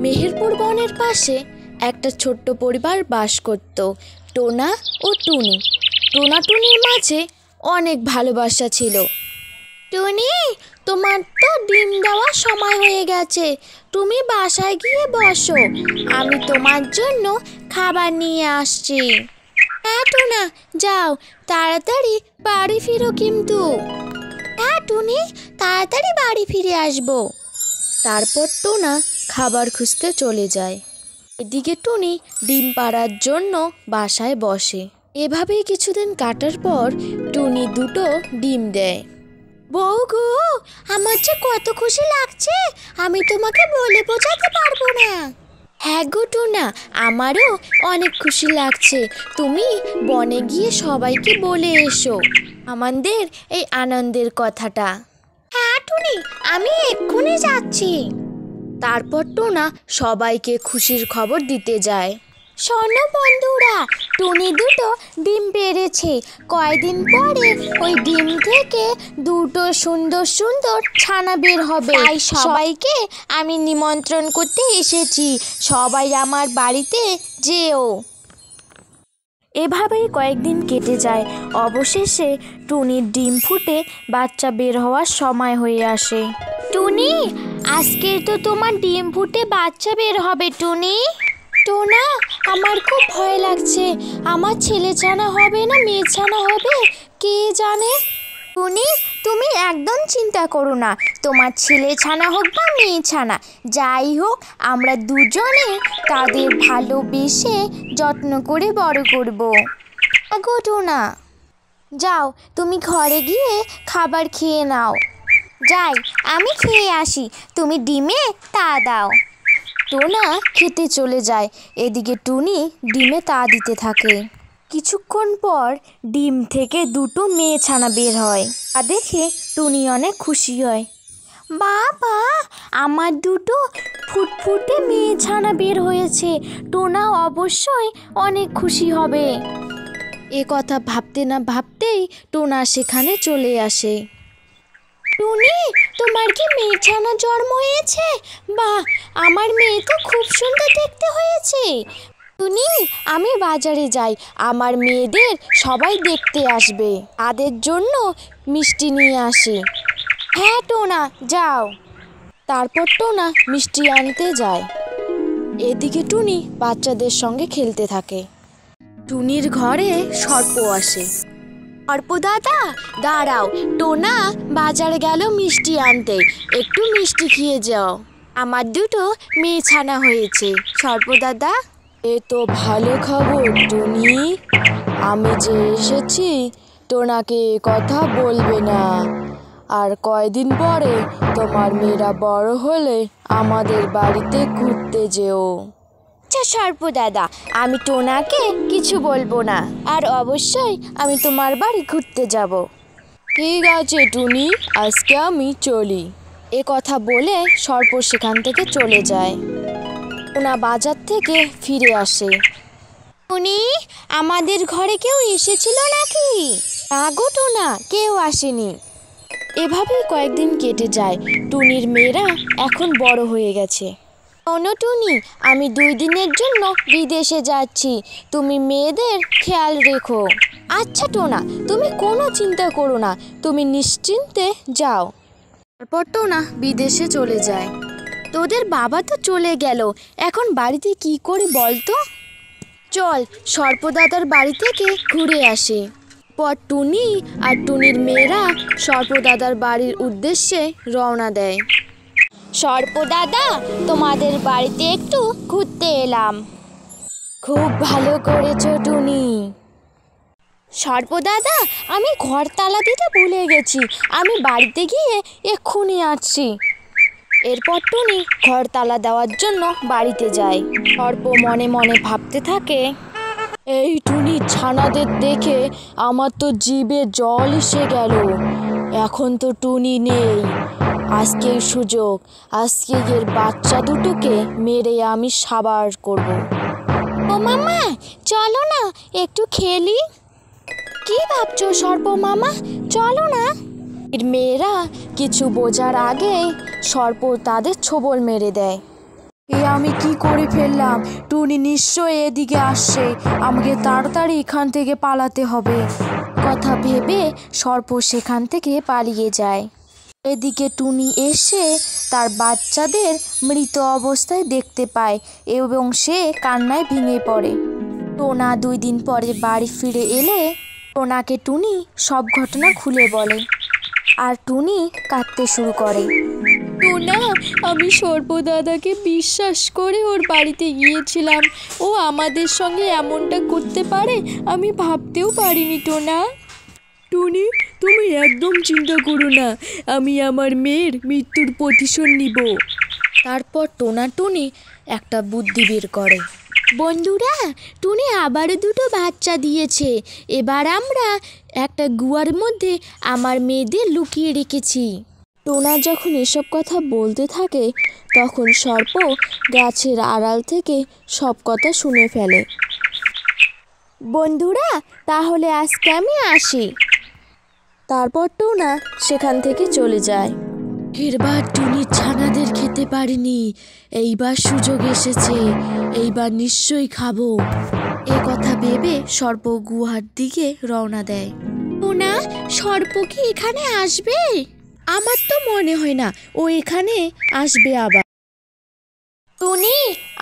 মেহেরপুর বনের পাশে একটা ছোট্ট পরিবার বাস করত, টোনা ও টুনি। টোনা টুনির মাঝে অনেক ভালোবাসা ছিল। টুনি, তোমার তো ডিম দেওয়ার সময় হয়ে গেছে, তুমি বাসায় গিয়ে বসো, আমি তোমার জন্য খাবার নিয়ে আসছি। হ্যাঁ টোনা, যাও, তাড়াতাড়ি বাড়ি ফিরো কিন্তু। হ্যাঁ টুনি, তাড়াতাড়ি বাড়ি ফিরে আসবো। তারপর টোনা খাবার খুঁজতে চলে যায়। এদিকে টুনি ডিম পাড়ার জন্য বাসায় বসে। এভাবেই কিছুদিন কাটার পর টুনি দুটো ডিম দেয়। বউ গো, আমার যে কত খুশি লাগছে, আমি তোমাকে বলে বোঝাতে পারবো না। হ্যাঁ গো টোনা, আমারও অনেক খুশি লাগছে। তুমি বনে গিয়ে সবাইকে বলে এসো আমাদের এই আনন্দের কথাটা। হ্যাঁ টুনি, আমি এক্ষুনি যাচ্ছি। তারপর টোনা সবাইকে খুশির খবর দিতে যায়। শোনো বন্ধুরা, টুনি দুটো ডিম পেড়েছে। কয়দিন পরে ওই ডিম থেকে দুটো সুন্দর সুন্দর ছানা বের হবে। তাই সবাইকে আমি নিমন্ত্রণ করতে এসেছি, সবাই আমার বাড়িতে যেও। এভাবেই কয়েকদিন কেটে যায়। অবশেষে টুনির ডিম ফুটে বাচ্চা বের হওয়ার সময় হয়ে আসে। টুনি, আজকের তো তোমার ডিম ফুটে বাচ্চা বের হবে। টুনি, টোনা, আমার খুব ভয় লাগছে, আমার ছেলে ছানা হবে না মেয়ে ছানা হবে কে জানে। টুনি, তুমি একদম চিন্তা করো না, তোমার ছেলে ছানা হোক বা মেয়ে ছানা, যাই হোক আমরা দুজনে তাদের ভালোবেসে যত্ন করে বড় করব। গো টোনা, যাও, তুমি ঘরে গিয়ে খাবার খেয়ে নাও। যাই, আমি খেয়ে আসি, তুমি ডিমে তা দাও। টোনা খেতে চলে যায়। এদিকে টুনি ডিমে তা দিতে থাকে। কিছুক্ষণ পর ডিম থেকে দুটো মেয়ে ছানা বের হয়। তা দেখে টুনি অনেক খুশি হয়। বাবা, আমার দুটো ফুটফুটে মেয়ে ছানা বের হয়েছে, টোনা অবশ্যই অনেক খুশি হবে। এ কথা ভাবতে না ভাবতেই টোনা সেখানে চলে আসে। টুনি, তোমার কি মেয়ে ছানা জন্ম হয়েছে? বাহ, আমার মেয়ে তো খুব সুন্দর দেখতে হয়েছে। টুনি, আমি বাজারে যাই, আমার মেয়েদের সবাই দেখতে আসবে, তাদের জন্য মিষ্টি নিয়ে আসি। হ্যাঁ টোনা, যাও। তারপর টোনা মিষ্টি আনতে যায়। এদিকে টুনি বাচ্চাদের সঙ্গে খেলতে থাকে। টুনির ঘরে সর্প আসে। সর্প দাদা, দাঁড়াও, টোনা বাজারে গেল মিষ্টি আনতে, একটু মিষ্টি খেয়ে যাও, আমার দুটো মেয়ে ছানা হয়েছে। সর্প দাদা, এ তো ভালো খবর টুনি, আমি যে এসেছি টোনাকে কথা বলবে না, আর কয়দিন পরে তোমার মেয়েরা বড় হলে আমাদের বাড়িতে ঘুরতে যেও। আচ্ছা সর্প দাদা, আমি টোনাকে কিছু বলবো না, আর অবশ্যই আমি তোমার বাড়ি ঘুরতে যাব। ঠিক আছে টুনি, আজকে আমি চলি। এ কথা বলে সর্প সেখান থেকে চলে যায়। টোনা বাজার থেকে ফিরে আসে। টুনি, আমাদের ঘরে কেউ এসেছিল নাকি? না গো টোনা, কেউ আসেনি। এভাবেই কয়েকদিন কেটে যায়। টুনির মেয়েরা এখন বড় হয়ে গেছে। শোনো টুনি, আমি 2 দিনের জন্য বিদেশে যাচ্ছি, তুমি মেয়েদের খেয়াল রেখো। আচ্ছা টোনা, তুমি কোনো চিন্তা করো না, তুমি নিশ্চিন্তে যাও। তারপর টোনা বিদেশে চলে যায়। তোদের বাবা তো চলে গেল, এখন বাড়িতে কি করি বলতো? চল সর্পদাদার বাড়ি থেকে ঘুরে আসি। পর টুনি আর টুনির মেয়েরা সর্পদাদার বাড়ির উদ্দেশ্যে রওনা দেয়। সর্পদাদা, তোমাদের বাড়িতে একটু ঘুরতে এলাম। খুব ভালো করেছো টুনি। সর্পদাদা, আমি ঘর তালা দিতে ভুলে গেছি, আমি বাড়িতে গিয়ে এক্ষুনি আসছি। এরপর টুনি ঘর তালা দেওয়ার জন্য বাড়িতে যায়। সর্প মনে মনে ভাবতে থাকে, এই টুনি ছানাদের দেখে আমার তো জিভে জল এসে গেল, এখন তো টুনি নেই, আজকেই সুযোগ, আজকে এর বাচ্চা দুটোকে মেরে আমি সাবার করব। ও মামা, চলো না একটু খেলি। কি ভাবছো সর্প মামা, চলো না। এর মেয়েরা কিছু বোঝার আগেই সর্প তাদের ছোবল মেরে দেয়। আমি কি করে ফেললাম? টুনি নিশ্চয়ই এদিকে আসছে, আমাকে তাড়াতাড়ি এখান থেকে পালাতে হবে। কথা ভেবে সর্প সেখান থেকে পালিয়ে যায়। এদিকে টুনি এসে তার বাচ্চাদের মৃত অবস্থায় দেখতে পায় এবং সে কান্নায় ভেঙে পড়ে। টোনা 2 দিন পরে বাড়ি ফিরে এলে টোনাকে টুনি সব ঘটনা খুলে বলে, আর টুনি কাঁদতে শুরু করে। টোনা, আমি সর্বদাদাকে বিশ্বাস করে ওর বাড়িতে গিয়েছিলাম, ও আমাদের সঙ্গে এমনটা করতে পারে আমি ভাবতেও পারিনি। টোনা, টুনি, তুমি একদম চিন্তা করো না, আমি আমার মেয়ের মৃত্যুর প্রতিশোধ নিব। তারপর টোনা টুনি একটা বুদ্ধি বের করে। বন্ধুরা, টুনি আবারও 2টো বাচ্চা দিয়েছে। এবার আমরা একটা গুহার মধ্যে আমার মেয়েদের লুকিয়ে রেখেছি। টোনা যখন এসব কথা বলতে থাকে তখন সর্প গাছের আড়াল থেকে সব কথা শুনে ফেলে। বন্ধুরা, তাহলে আজকে আমি আসি। তারপর টোনা সেখান থেকে চলে যায়। এবার টুনি ছানাদের খেতে পারিনি, এইবার সুযোগ এসেছে, এইবার নিশ্চয়ই খাবো। এ কথা ভেবে সর্প গুহার দিকে রওনা দেয়। টোনা, সর্প কি এখানে আসবে? আমার তো মনে হয় না ও এখানে আসবে আবার। টুনি,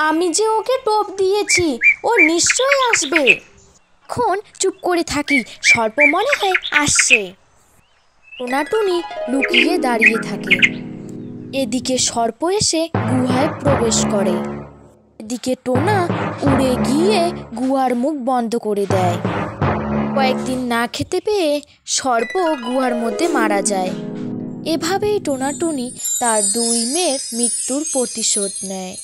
আমি যে ওকে টোপ দিয়েছি, ও নিশ্চয়ই আসবে। এখন চুপ করে থাকি, সর্প মনে হয় আসছে। টোনা টুনি লুকিয়ে দাঁড়িয়ে থাকে। এদিকে সর্প এসে গুহায় প্রবেশ করে। এদিকে টোনা উড়ে গিয়ে গুহার মুখ বন্ধ করে দেয়। কয়েকদিন না খেতে পেয়ে সর্প গুহার মধ্যে মারা যায়। এভাবেই টোনা টুনি তার 2 মেয়ের মৃত্যুর প্রতিশোধ নেয়।